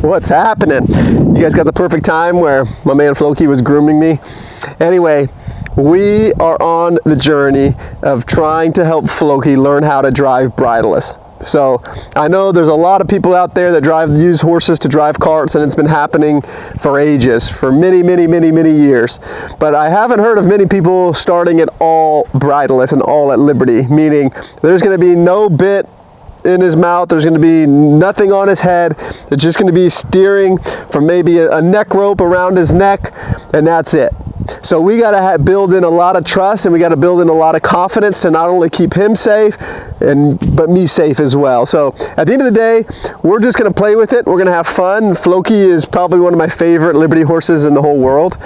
What's happening? You guys got the perfect time where my man Floki was grooming me. Anyway, we are on the journey of trying to help Floki learn how to drive bridleless. So I know there's a lot of people out there that use horses to drive carts, and it's been happening for ages, for many years. But I haven't heard of many people starting it all bridleless and all at liberty, meaning there's going to be no bit in his mouth, there's going to be nothing on his head, it's just going to be steering from maybe a neck rope around his neck, and that's it. So we got to build in a lot of trust, and we got to build in a lot of confidence to not only keep him safe, but me safe as well. So at the end of the day, we're just going to play with it. We're going to have fun. Floki is probably one of my favorite Liberty horses in the whole world.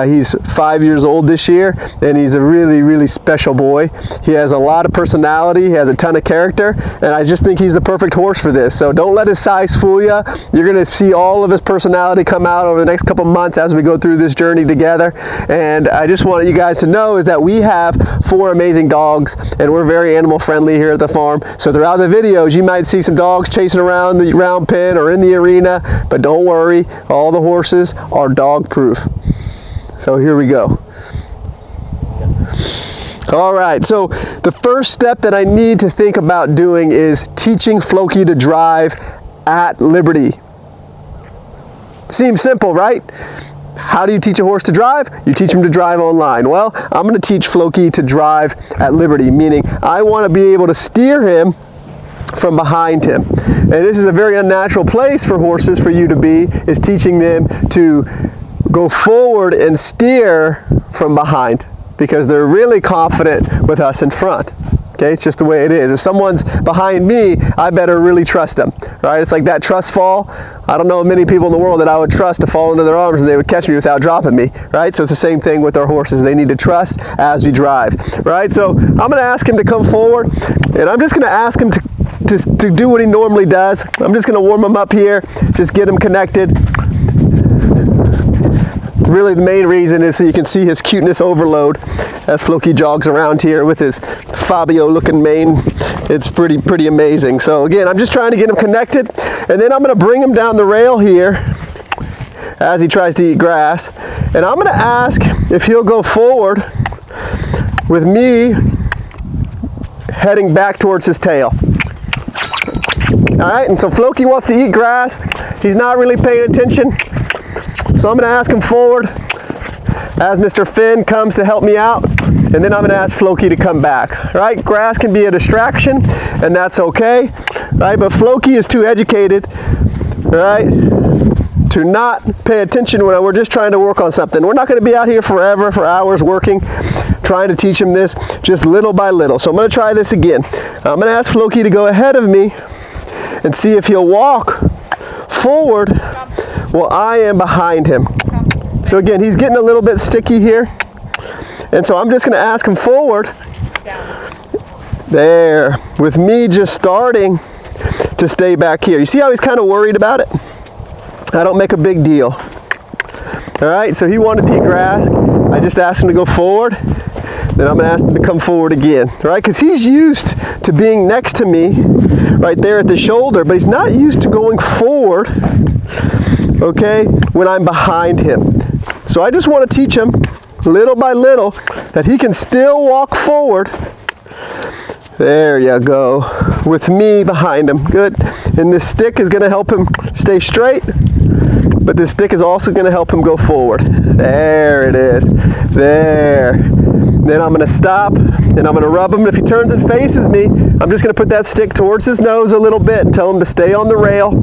He's 5 years old this year, and he's a really special boy. He has a lot of personality. He has a ton of character, and I just think he's the perfect horse for this. So don't let his size fool you. You're going to see all of his personality come out over the next couple months as we go through this journey together. And I just want you guys to know is that we have 4 amazing dogs, and we're very animal friendly here at the farm. So throughout the videos, you might see some dogs chasing around the round pen or in the arena, but don't worry, all the horses are dog proof. So here we go. All right, so the first step that I need to think about doing is teaching Floki to drive at liberty. Seems simple, right? How do you teach a horse to drive? You teach him to drive online. Well, I'm going to teach Floki to drive at liberty, meaning I want to be able to steer him from behind him. And this is a very unnatural place for horses for you to be, is teaching them to go forward and steer from behind, because they're really confident with us in front. Okay, it's just the way it is. If someone's behind me, I better really trust them, right? It's like that trust fall. I don't know many people in the world that I would trust to fall into their arms and they would catch me without dropping me, right? So it's the same thing with our horses. They need to trust as we drive, right? So I'm going to ask him to come forward, and I'm just going to ask him to do what he normally does. I'm just going to warm him up here, just get him connected. Really the main reason is so you can see his cuteness overload as Floki jogs around here with his Fabio looking mane. It's pretty amazing. So again, I'm just trying to get him connected, and then I'm going to bring him down the rail here as he tries to eat grass, and I'm going to ask if he'll go forward with me heading back towards his tail. All right, and so Floki wants to eat grass. He's not really paying attention. So I'm going to ask him forward as Mr. Finn comes to help me out, and then I'm going to ask Floki to come back. Right? Grass can be a distraction, and that's okay. Right? But Floki is too educated, right, to not pay attention when we're just trying to work on something. We're not going to be out here forever, for hours working, trying to teach him this just little by little. So I'm going to try this again. I'm going to ask Floki to go ahead of me and see if he'll walk forward while I am behind him. So again, he's getting a little bit sticky here. And so I'm just going to ask him forward. There, with me just starting to stay back here. You see how he's kind of worried about it? I don't make a big deal. All right, so he wanted to eat grass. I just asked him to go forward. Then I'm going to ask him to come forward again, right? Because he's used to being next to me right there at the shoulder, but he's not used to going forward, okay, when I'm behind him. So I just want to teach him little by little that he can still walk forward. There you go, with me behind him. Good. And this stick is going to help him stay straight, but this stick is also going to help him go forward. There it is. There. Then I'm going to stop, and I'm going to rub him. If he turns and faces me, I'm just going to put that stick towards his nose a little bit and tell him to stay on the rail.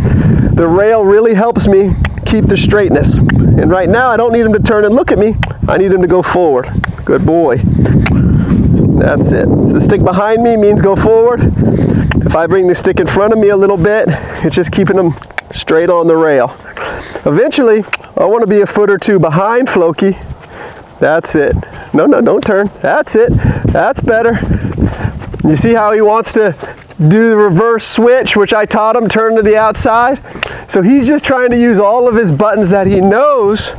The rail really helps me keep the straightness. And right now, I don't need him to turn and look at me. I need him to go forward. Good boy. That's it. So the stick behind me means go forward. If I bring the stick in front of me a little bit, it's just keeping him straight on the rail. Eventually, I want to be a foot or two behind Floki. That's it. No, don't turn. That's it. That's better. You see how he wants to do the reverse switch, which I taught him, turn to the outside? So he's just trying to use all of his buttons that he knows,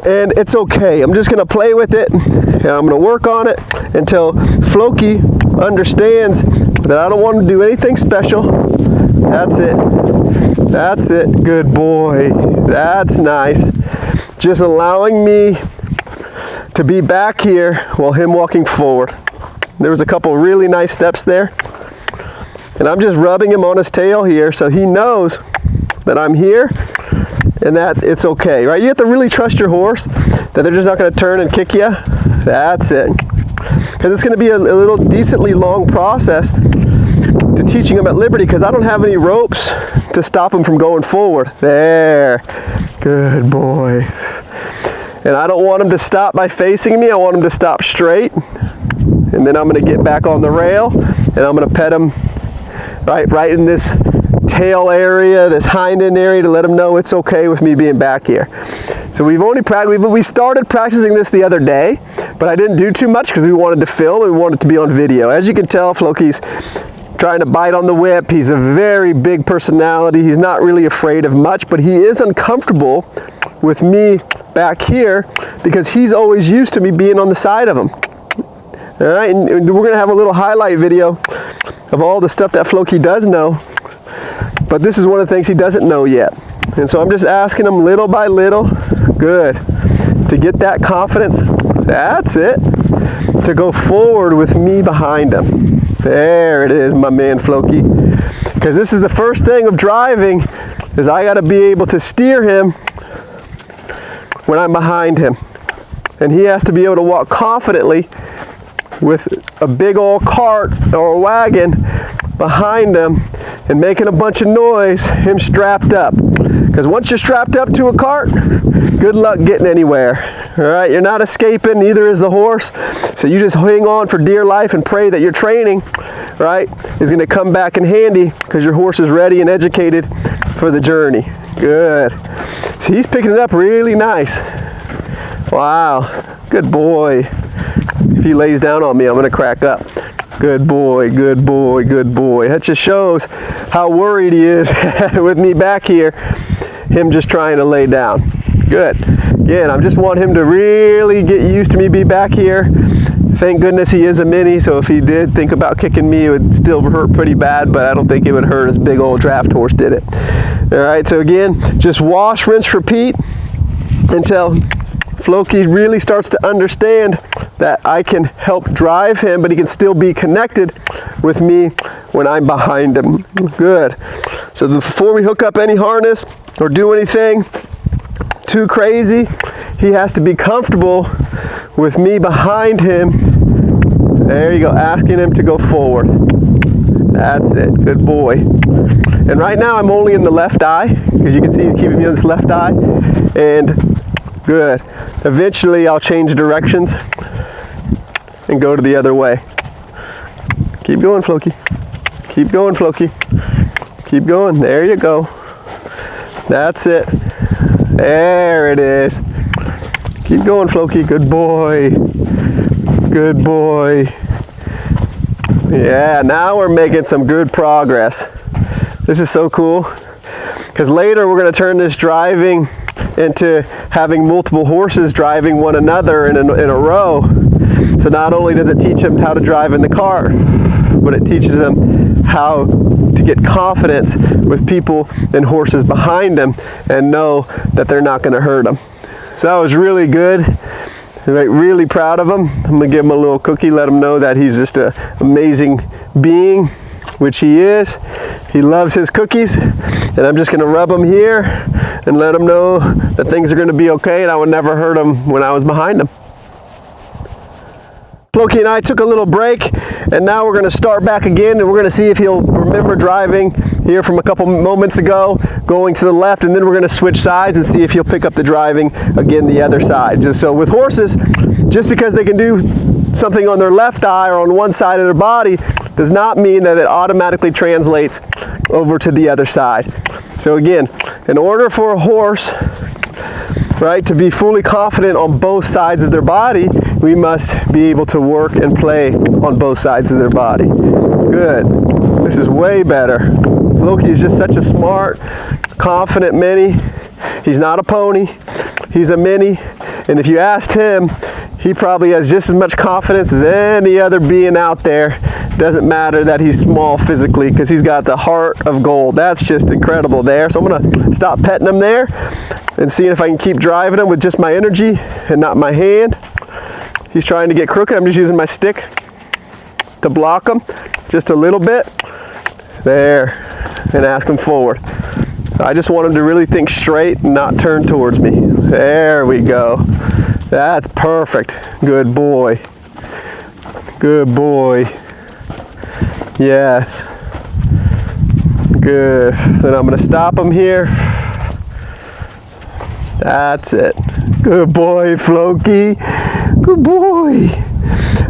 and it's okay. I'm just going to play with it, and I'm going to work on it until Floki understands that I don't want him to do anything special. That's it. That's it. Good boy. That's nice. Just allowing me to be back here while him walking forward. There was a couple really nice steps there. And I'm just rubbing him on his tail here so he knows that I'm here and that it's okay, right? You have to really trust your horse that they're just not going to turn and kick you. That's it. Because it's going to be a little decently long process to teaching him at liberty, because I don't have any ropes to stop him from going forward. There. Good boy. And I don't want him to stop by facing me. I want him to stop straight. And then I'm going to get back on the rail and I'm going to pet him right in this tail area, this hind end area, to let him know it's okay with me being back here. So we started practicing this the other day, but I didn't do too much because we wanted to film and we wanted it to be on video. As you can tell, Floki's trying to bite on the whip. He's a very big personality. He's not really afraid of much, but he is uncomfortable with me back here because he's always used to me being on the side of him. All right, and we're gonna have a little highlight video of all the stuff that Floki does know, but this is one of the things he doesn't know yet. And so I'm just asking him little by little, good, to get that confidence, that's it, to go forward with me behind him. There it is, my man Floki. Because this is the first thing of driving, is I gotta be able to steer him when I'm behind him. And he has to be able to walk confidently with a big old cart or a wagon behind him and making a bunch of noise, him strapped up. Because once you're strapped up to a cart, good luck getting anywhere. All right, you're not escaping, neither is the horse. So you just hang on for dear life and pray that your training, right, is going to come back in handy because your horse is ready and educated for the journey. Good. See, he's picking it up really nice. Wow, good boy. If he lays down on me, I'm going to crack up. Good boy, good boy, good boy. That just shows how worried he is with me back here, him just trying to lay down. Good. Again, I just want him to really get used to me be back here. Thank goodness he is a mini, so if he did think about kicking me, it would still hurt pretty bad, but I don't think it would hurt as big old draft horse did it. All right, so again, just wash, rinse, repeat until Floki really starts to understand that I can help drive him, but he can still be connected with me when I'm behind him. Good. So before we hook up any harness or do anything too crazy, he has to be comfortable with me behind him. There you go, asking him to go forward. That's it, good boy. And right now I'm only in the left eye, because you can see he's keeping me in this left eye. And good. Eventually I'll change directions and go to the other way. Keep going, Floki. Keep going, Floki. Keep going. There you go. That's it. There it is. Keep going, Floki. Good boy. Good boy. Yeah, now we're making some good progress. This is so cool. Because later we're going to turn this driving into having multiple horses driving one another in a row. So not only does it teach them how to drive in the car, but it teaches them how to get confidence with people and horses behind them and know that they're not going to hurt them. So that was really good. Right, really proud of him. I'm going to give him a little cookie, let him know that he's just an amazing being, which he is. He loves his cookies, and I'm just going to rub him here and let him know that things are going to be okay and I would never hurt him when I was behind him. Floki and I took a little break, and now we're going to start back again, and we're going to see if he'll remember driving here from a couple moments ago, going to the left, and then we're going to switch sides and see if he'll pick up the driving again the other side. Just so with horses, just because they can do something on their left eye or on one side of their body does not mean that it automatically translates over to the other side. So again, in order for a horse, right, to be fully confident on both sides of their body, we must be able to work and play on both sides of their body. Good. This is way better. Floki is just such a smart, confident mini. He's not a pony. He's a mini. And if you asked him, he probably has just as much confidence as any other being out there Doesn't matter that he's small physically, because he's got the heart of gold. That's just incredible there. So I'm gonna stop petting him there and seeing if I can keep driving him with just my energy and not my hand. He's trying to get crooked. I'm just using my stick to block him just a little bit. There, and ask him forward. I just want him to really think straight and not turn towards me. There we go. That's perfect. Good boy. Good boy. Yes. Good. Then I'm going to stop him here. That's it. Good boy, Floki. Good boy.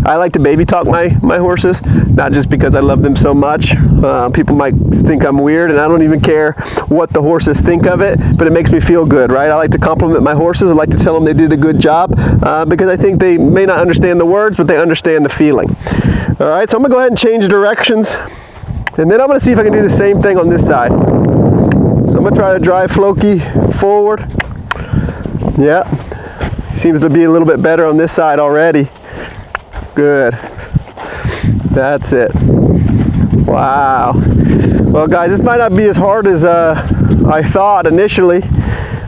I like to baby talk my horses, not just because I love them so much. People might think I'm weird, and I don't even care what the horses think of it, but it makes me feel good, right? I like to compliment my horses. I like to tell them they did a good job, because I think they may not understand the words, but they understand the feeling. All right, so I'm gonna go ahead and change directions, and then I'm gonna see if I can do the same thing on this side. So I'm gonna try to drive Floki forward. Yeah, seems to be a little bit better on this side already. Good. That's it. Wow. Well, guys, this might not be as hard as I thought initially,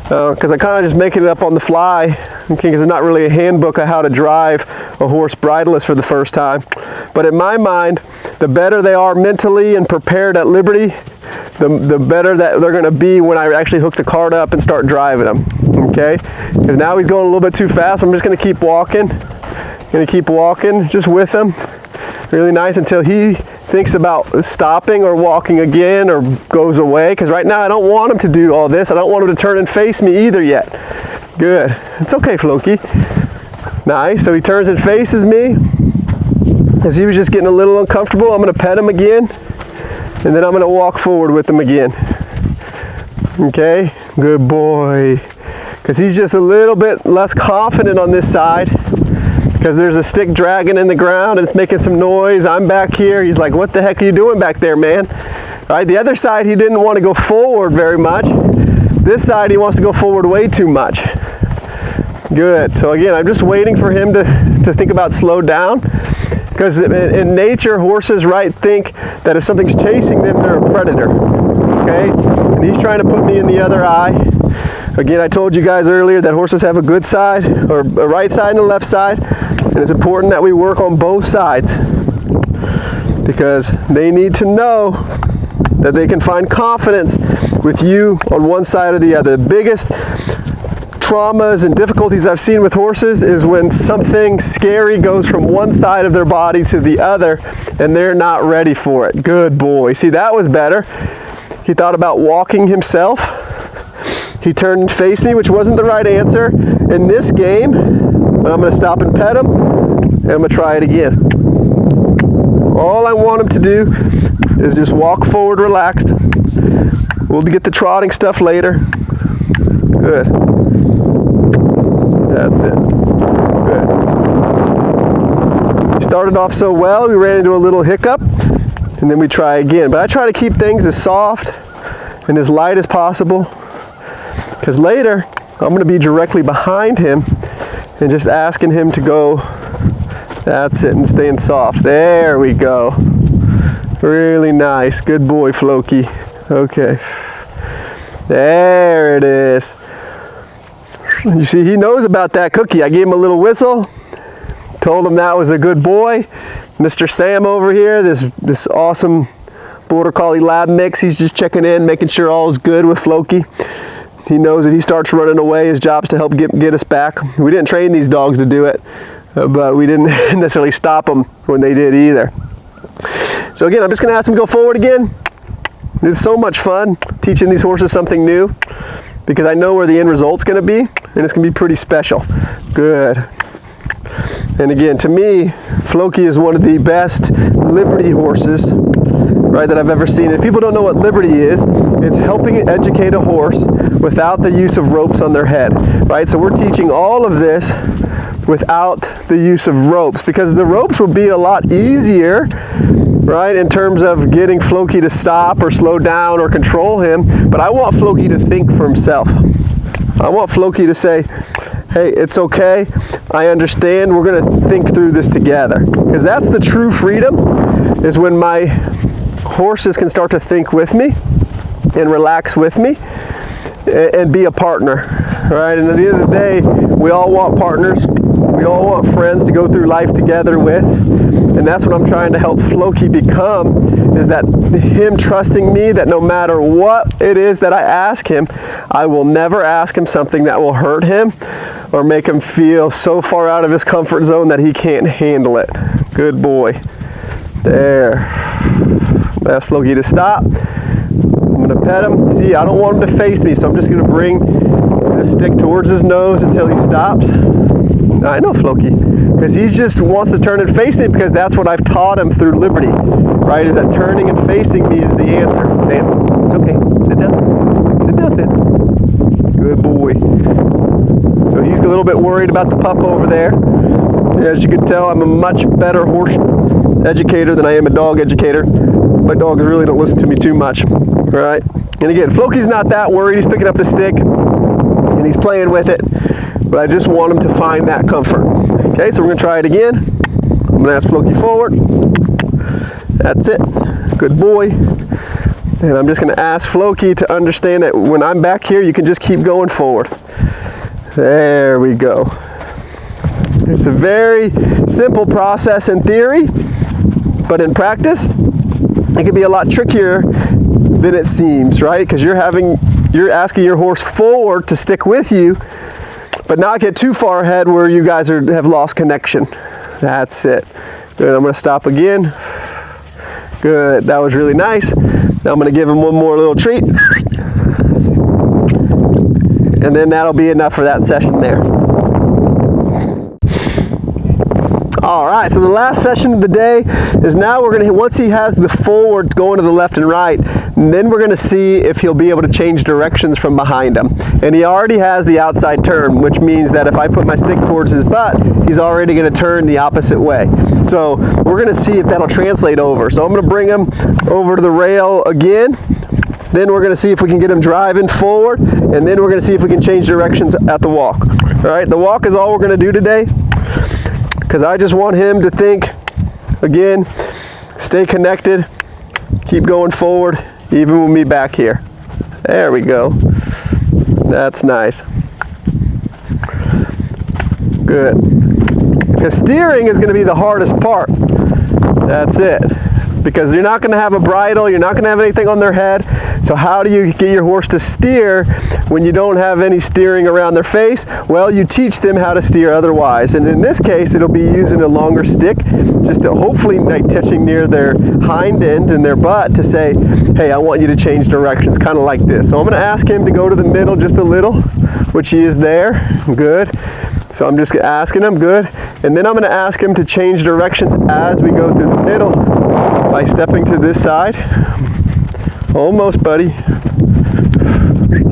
because I kind of just making it up on the fly, because there's not really a handbook of how to drive a horse bridleless for the first time. But in my mind, the better they are mentally and prepared at liberty, the better that they're going to be when I actually hook the cart up and start driving them. Okay? Because now he's going a little bit too fast. I'm just going to keep walking. Gonna keep walking just with him, really nice, until he thinks about stopping or walking again or goes away, because right now I don't want him to do all this. I don't want him to turn and face me either yet. Good. It's okay, Floki. Nice. So he turns and faces me. As he was just getting a little uncomfortable, I'm gonna pet him again, and then I'm gonna walk forward with him again. Okay, good boy. Because he's just a little bit less confident on this side, because there's a stick dragging in the ground and it's making some noise. I'm back here. He's like, what the heck are you doing back there, man? All right, the other side, he didn't want to go forward very much. This side, he wants to go forward way too much. Good. So again, I'm just waiting for him to think about slow down, because in nature, horses, right, think that if something's chasing them, they're a predator. Okay? And he's trying to put me in the other eye. Again, I told you guys earlier that horses have a good side, or a right side and a left side, and it's important that we work on both sides, because they need to know that they can find confidence with you on one side or the other. The biggest traumas and difficulties I've seen with horses is when something scary goes from one side of their body to the other and they're not ready for it. Good boy. See, that was better. He thought about walking himself. He turned and faced me, which wasn't the right answer in this game, but I'm going to stop and pet him, and I'm going to try it again. All I want him to do is just walk forward relaxed. We'll get the trotting stuff later. Good. That's it. Good. He started off so well, we ran into a little hiccup, and then we try again. But I try to keep things as soft and as light as possible, because later I'm going to be directly behind him and just asking him to go. That's it, and staying soft. There we go. Really nice. Good boy, Floki. Okay. There it is. You see, he knows about that cookie. I gave him a little whistle, told him that was a good boy. Mr. Sam over here, this awesome Border Collie lab mix, he's just checking in, making sure all is good with Floki. He knows if he starts running away, his job's to help get us back. We didn't train these dogs to do it, but we didn't necessarily stop them when they did either. So again, I'm just going to ask him to go forward again. It's so much fun teaching these horses something new, because I know where the end result's going to be, and it's going to be pretty special. Good. And again, to me, Floki is one of the best liberty horses, right, that I've ever seen. If people don't know what liberty is, it's helping educate a horse without the use of ropes on their head, right? So we're teaching all of this without the use of ropes, because the ropes will be a lot easier, right, in terms of getting Floki to stop or slow down or control him. But I want Floki to think for himself. I want Floki to say, hey, it's okay, I understand, we're going to think through this together. Because that's the true freedom, is when my horses can start to think with me and relax with me and be a partner, right? And at the end of the day, we all want partners. We all want friends to go through life together with. And that's what I'm trying to help Floki become, is that him trusting me, that no matter what it is that I ask him, I will never ask him something that will hurt him or make him feel so far out of his comfort zone that he can't handle it. Good boy. There. Ask Floki to stop. I'm going to pet him. See, I don't want him to face me, so I'm just going to bring this stick towards his nose until he stops. I know Floki, because he just wants to turn and face me, because that's what I've taught him through Liberty, right? Is that turning and facing me is the answer. Sam, it's okay. Sit down. Sit down, Sam. Good boy. So he's a little bit worried about the pup over there. As you can tell, I'm a much better horse educator than I am a dog educator. My dogs really don't listen to me too much, right? And again, Floki's not that worried. He's picking up the stick and he's playing with it, but I just want him to find that comfort. Okay, so we're gonna try it again. I'm gonna ask Floki forward. That's it, good boy. And I'm just gonna ask Floki to understand that when I'm back here, you can just keep going forward. There we go. It's a very simple process in theory, but in practice, it can be a lot trickier than it seems, right? Because you're asking your horse forward to stick with you, but not get too far ahead where you guys have lost connection. That's it. Good, I'm gonna stop again. Good, that was really nice. Now I'm gonna give him one more little treat. And then that'll be enough for that session there. All right, so the last session of the day is now we're gonna, once he has the forward going to the left and right, and then we're gonna see if he'll be able to change directions from behind him. And he already has the outside turn, which means that if I put my stick towards his butt, he's already gonna turn the opposite way. So we're gonna see if that'll translate over. So I'm gonna bring him over to the rail again. Then we're gonna see if we can get him driving forward, and then we're gonna see if we can change directions at the walk. All right, the walk is all we're gonna do today, because I just want him to think, again, stay connected, keep going forward, even with me back here. There we go. That's nice. Good. Because steering is going to be the hardest part. That's it. Because you're not going to have a bridle, you're not going to have anything on their head. So how do you get your horse to steer when you don't have any steering around their face? Well, you teach them how to steer otherwise. And in this case, it'll be using a longer stick, just to hopefully like touching near their hind end and their butt to say, hey, I want you to change directions, kind of like this. So I'm going to ask him to go to the middle just a little, which he is there. Good. So I'm just asking him, good. And then I'm going to ask him to change directions as we go through the middle by stepping to this side. Almost, buddy.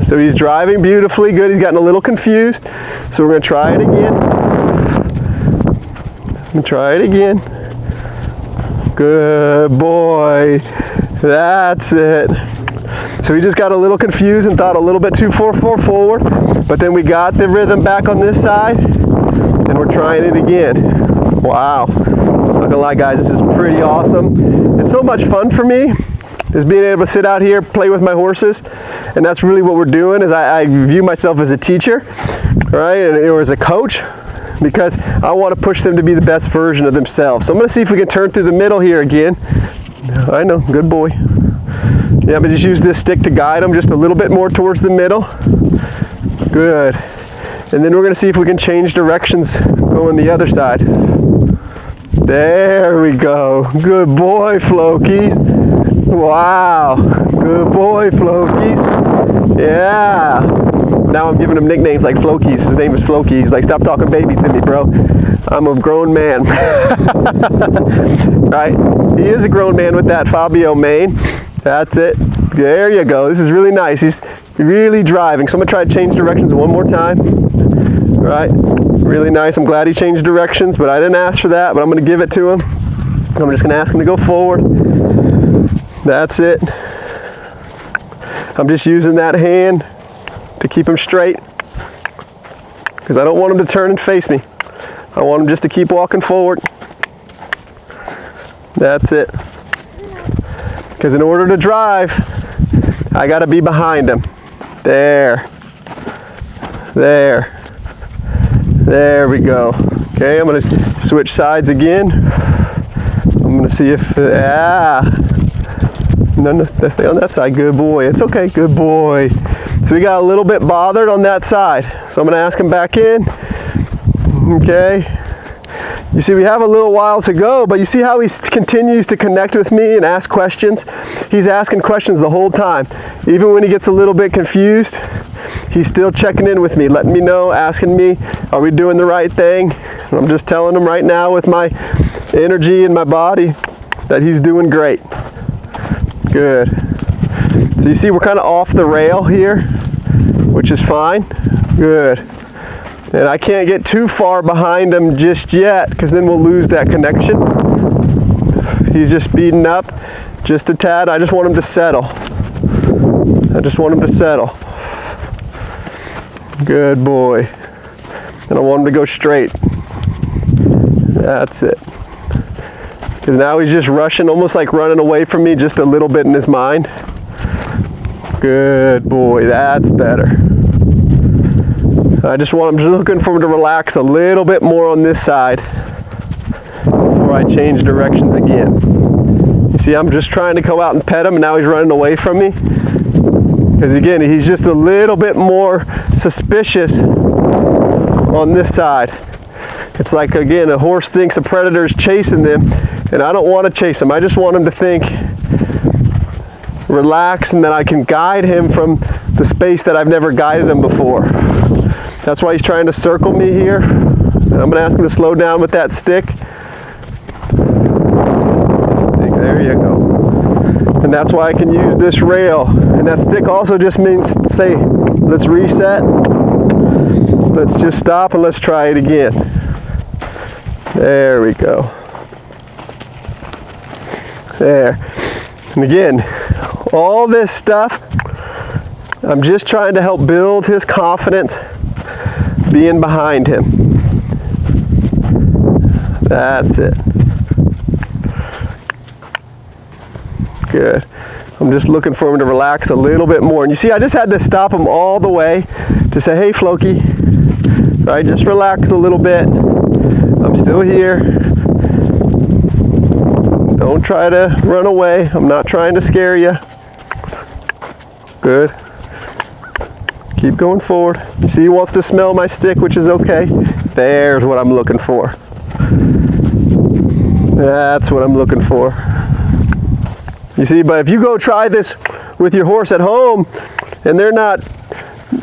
So he's driving beautifully, good. He's gotten a little confused. So we're going to try it again. Try it again. Good boy. That's it. So he just got a little confused and thought a little bit too far forward, but then we got the rhythm back on this side, and we're trying it again. Wow. Not gonna lie, guys, this is pretty awesome. It's so much fun for me, is being able to sit out here, play with my horses, and that's really what we're doing. Is I view myself as a teacher, right, or as a coach, because I want to push them to be the best version of themselves. So I'm going to see if we can turn through the middle here again. I know, good boy. Yeah, but just use this stick to guide them just a little bit more towards the middle. Good. And then we're going to see if we can change directions going the other side. There we go. Good boy, Floki. Wow. Good boy, Floki. Yeah. Now I'm giving him nicknames like Floki's. His name is Floki. He's like, stop talking baby to me, bro. I'm a grown man. Right? He is a grown man with that Fabio mane. That's it. There you go. This is really nice. He's really driving. So I'm going to try to change directions one more time. Right? Really nice. I'm glad he changed directions, but I didn't ask for that, but I'm going to give it to him. I'm just going to ask him to go forward. That's it. I'm just using that hand to keep him straight, because I don't want him to turn and face me. I want him just to keep walking forward. That's it. Because in order to drive, I got to be behind him. There. There. There we go. Okay, I'm going to switch sides again. I'm going to see if, no, stay on that side. Good boy. It's okay. Good boy. So we got a little bit bothered on that side. So I'm going to ask him back in. Okay. You see, we have a little while to go, but you see how he continues to connect with me and ask questions? He's asking questions the whole time. Even when he gets a little bit confused, he's still checking in with me, letting me know, asking me, are we doing the right thing? And I'm just telling him right now with my energy and my body that he's doing great. Good. So you see we're kind of off the rail here, which is fine. Good. And I can't get too far behind him just yet because then we'll lose that connection. He's just speeding up just a tad. I just want him to settle. I just want him to settle. Good boy. And I want him to go straight. That's it. Because now he's just rushing, almost like running away from me just a little bit in his mind. Good boy, that's better. I'm just looking for him to relax a little bit more on this side before I change directions again. You see, I'm just trying to go out and pet him, and now he's running away from me. Because again, he's just a little bit more suspicious on this side. It's like, again, a horse thinks a predator is chasing them, and I don't want to chase him. I just want him to think, relax, and then I can guide him from the space that I've never guided him before. That's why he's trying to circle me here. And I'm going to ask him to slow down with that stick. There you go. And that's why I can use this rail. And that stick also just means, say, let's reset. Let's just stop and let's try it again. There we go. There. And again, all this stuff, I'm just trying to help build his confidence being behind him. That's it. Good. I'm just looking for him to relax a little bit more. And you see, I just had to stop him all the way to say, hey, Floki, right? Just relax a little bit. I'm still here. Don't try to run away. I'm not trying to scare you. Good. Keep going forward. You see, he wants to smell my stick, which is okay. There's what I'm looking for. That's what I'm looking for. You see, but if you go try this with your horse at home and they're not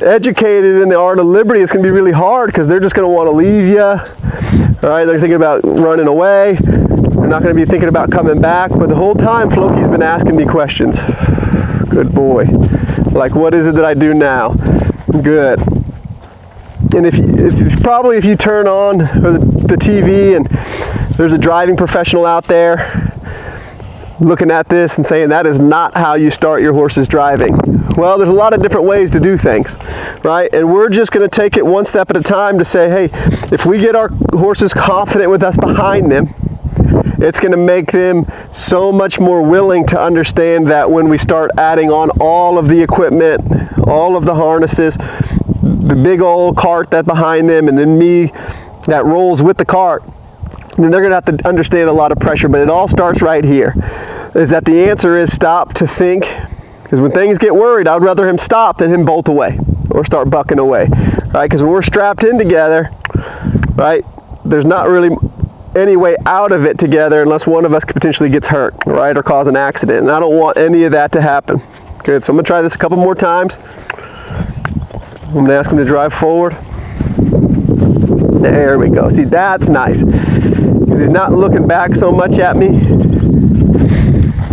educated in the art of liberty, it's going to be really hard because they're just going to want to leave you. All right, they're thinking about running away. They're not going to be thinking about coming back. But the whole time, Floki's been asking me questions. Good boy. Like, what is it that I do now? Good. And if you turn on the TV and there's a driving professional out there looking at this and saying that is not how you start your horse's driving. Well, there's a lot of different ways to do things, right? And we're just going to take it one step at a time to say, hey, if we get our horses confident with us behind them, it's going to make them so much more willing to understand that when we start adding on all of the equipment, all of the harnesses, the big old cart that's behind them, and then me that rolls with the cart, then they're going to have to understand a lot of pressure. But it all starts right here, is that the answer is stop to think. Because when things get worried, I would rather him stop than him bolt away or start bucking away, right? Because when we're strapped in together, right, there's not really any way out of it together unless one of us potentially gets hurt, right, or cause an accident. And I don't want any of that to happen. Good, so I'm going to try this a couple more times. I'm going to ask him to drive forward. There we go. See, that's nice. Because he's not looking back so much at me.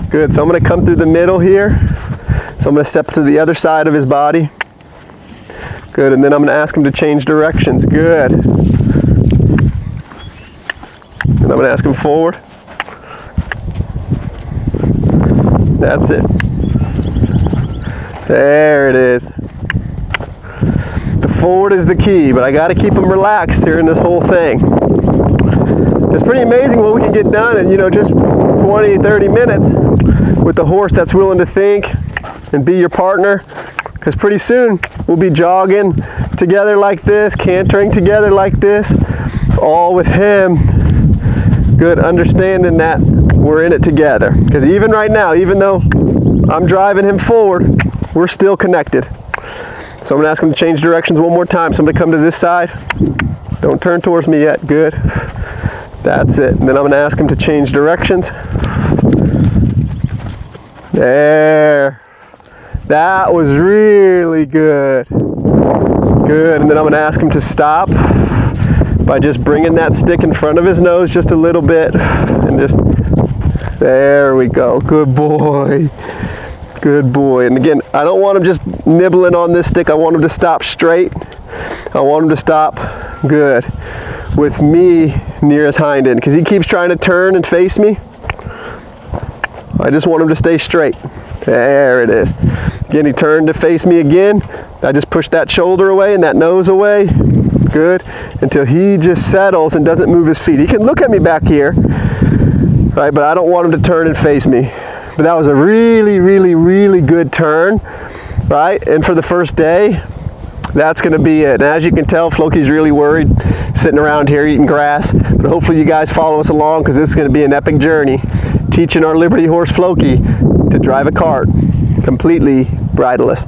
Good, so I'm going to come through the middle here. So I'm going to step to the other side of his body. Good, and then I'm going to ask him to change directions. Good. And I'm going to ask him forward. That's it. There it is. The forward is the key, but I got to keep him relaxed here in this whole thing. It's pretty amazing what we can get done in, just 4 20, 30 minutes with the horse that's willing to think and be your partner, because pretty soon we'll be jogging together like this, cantering together like this, all with him. Good, understanding that we're in it together. Because even right now, even though I'm driving him forward, we're still connected. So I'm gonna ask him to change directions one more time. So I'm gonna come to this side. Don't turn towards me yet, good. That's it. And then I'm gonna ask him to change directions. There. That was really good. Good, and then I'm gonna ask him to stop by just bringing that stick in front of his nose just a little bit, and just, there we go, good boy. Good boy. And again, I don't want him just nibbling on this stick, I want him to stop straight. I want him to stop, good, with me near his hind end, because he keeps trying to turn and face me. I just want him to stay straight. There it is. Again, he turned to face me again. I just pushed that shoulder away and that nose away. Good. Until he just settles and doesn't move his feet. He can look at me back here, right? But I don't want him to turn and face me. But that was a really, really, really good turn, right? And for the first day, that's going to be it. And as you can tell, Floki's really worried, sitting around here eating grass. But hopefully you guys follow us along, because this is going to be an epic journey, teaching our Liberty horse Floki to drive a cart completely bridleless.